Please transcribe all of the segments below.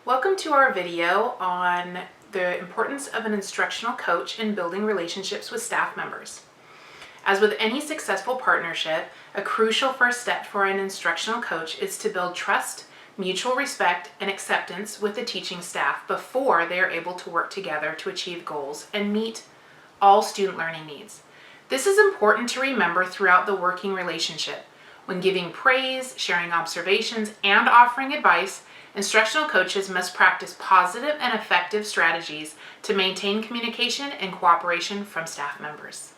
Welcome to our video on the importance of an instructional coach in building relationships with staff members. As with any successful partnership, a crucial first step for an instructional coach is to build trust, mutual respect, and acceptance with the teaching staff before they are able to work together to achieve goals and meet all student learning needs. This is important to remember throughout the working relationship. When giving praise, sharing observations, and offering advice, instructional coaches must practice positive and effective strategies to maintain communication and cooperation from staff members.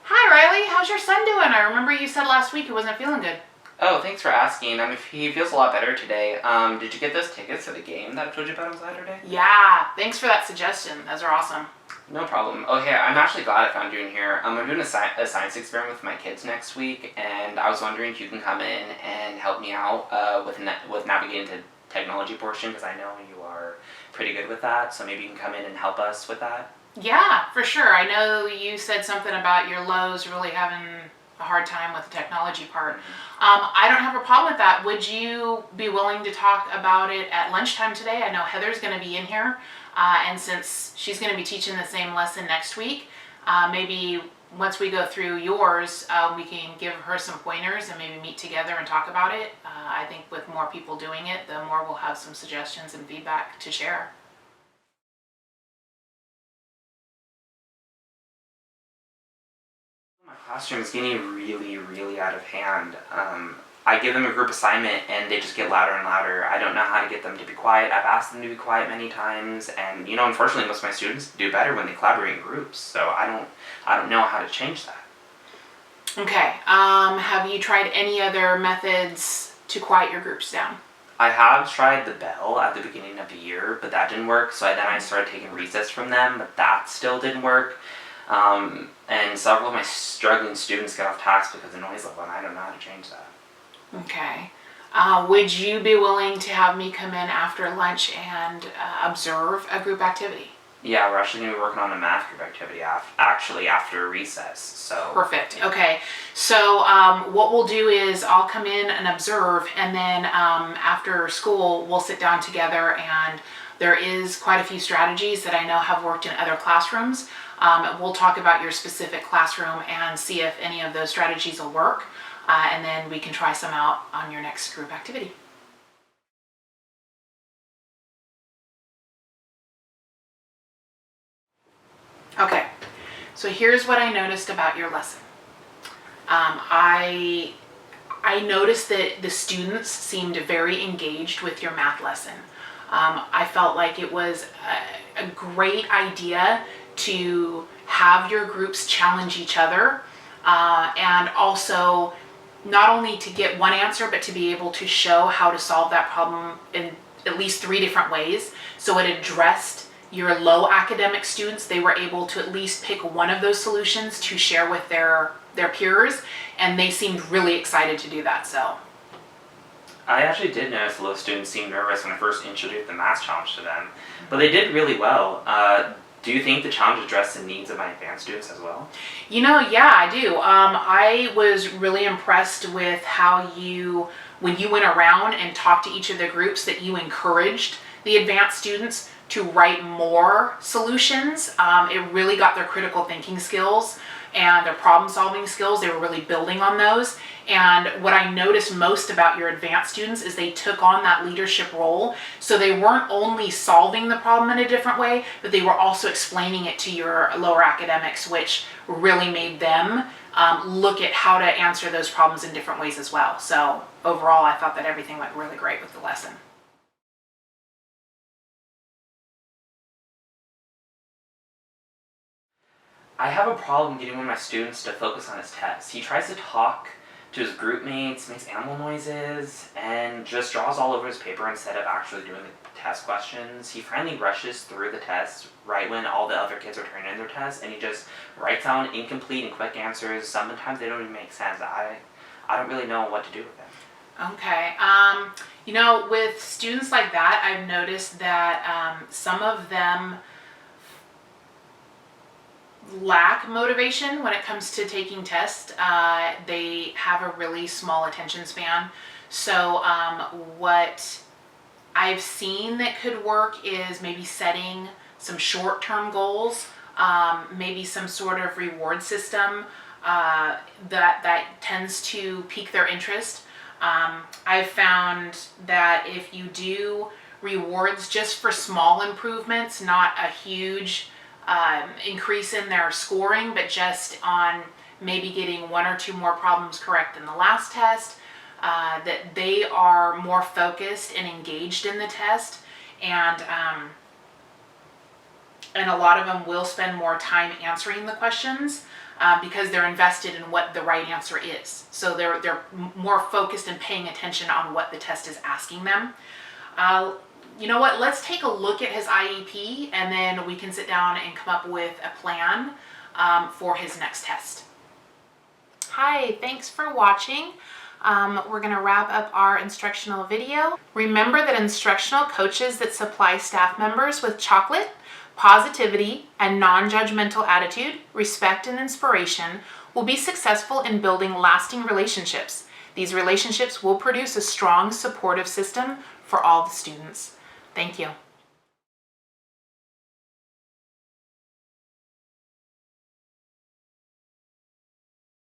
Hi Riley, how's your son doing? I remember you said last week he wasn't feeling good. Oh, thanks for asking. He feels a lot better today. Did you get those tickets to the game that I told you about on Saturday? Yeah, thanks for that suggestion. Those are awesome. No problem. Oh, hey, I'm actually glad I found you in here. I'm doing a science experiment with my kids next week, and I was wondering if you can come in and help me out with navigating the technology portion, because I know you are pretty good with that, so maybe you can come in and help us with that. Yeah, for sure. I know you said something about your Lowe's really having a hard time with the technology part. I don't have a problem with that. Would you be willing to talk about it at lunchtime today? I know Heather's going to be in here, and since she's going to be teaching the same lesson next week, maybe once we go through yours, we can give her some pointers and maybe meet together and talk about it. I think with more people doing it, the more we'll have some suggestions and feedback to share. My classroom is getting really out of hand. I give them a group assignment and they just get louder and louder. I don't know how to get them to be quiet. I've asked them to be quiet many times, and unfortunately most of my students do better when they collaborate in groups, so I don't know how to change that. Okay, have you tried any other methods to quiet your groups down? I have tried the bell at the beginning of the year, but that didn't work, so then I started taking recess from them, but that still didn't work. And several of my struggling students get off task because of the noise level, and I don't know how to change that. Okay. Would you be willing to have me come in after lunch and observe a group activity? Yeah, we're actually going to be working on a math group activity after recess, so... Perfect. Okay. So what we'll do is I'll come in and observe, and then after school we'll sit down together, and there is quite a few strategies that I know have worked in other classrooms. We'll talk about your specific classroom and see if any of those strategies will work, and then we can try some out on your next group activity. Okay, so here's what I noticed about your lesson. I noticed that the students seemed very engaged with your math lesson. I felt like it was a great idea to have your groups challenge each other, and also not only to get one answer, but to be able to show how to solve that problem in at least 3 different ways. So it addressed your low academic students. They were able to at least pick one of those solutions to share with their peers, and they seemed really excited to do that. So I actually did notice the low students seemed nervous when I first introduced the math challenge to them, but they did really well. Do you think the challenge addressed the needs of my advanced students as well? Yeah, I do. I was really impressed with how when you went around and talked to each of the groups, that you encouraged the advanced students to write more solutions. It really got their critical thinking skills and their problem solving skills. They were really building on those. And what I noticed most about your advanced students is they took on that leadership role. So they weren't only solving the problem in a different way, but they were also explaining it to your lower academics, which really made them look at how to answer those problems in different ways as well. So overall, I thought that everything went really great with the lesson. I have a problem getting one of my students to focus on his tests. He tries to talk to his group mates, makes animal noises, and just draws all over his paper instead of actually doing the test questions. He finally rushes through the tests right when all the other kids are turning in their tests, and he just writes down incomplete and quick answers. Sometimes they don't even make sense. I don't really know what to do with them. Okay. With students like that, I've noticed that some of them lack motivation when it comes to taking tests. They have a really small attention span. So what I've seen that could work is maybe setting some short-term goals, maybe some sort of reward system that tends to pique their interest. I've found that if you do rewards just for small improvements, not a huge increase in their scoring, but just on maybe getting 1 or 2 more problems correct in the last test, that they are more focused and engaged in the test, and a lot of them will spend more time answering the questions because they're invested in what the right answer is. So they're more focused and paying attention on what the test is asking them. You know what, let's take a look at his IEP, and then we can sit down and come up with a plan for his next test. Hi, thanks for watching. We're going to wrap up our instructional video. Remember that instructional coaches that supply staff members with chocolate, positivity, and non-judgmental attitude, respect, and inspiration will be successful in building lasting relationships. These relationships will produce a strong, supportive system for all the students. Thank you.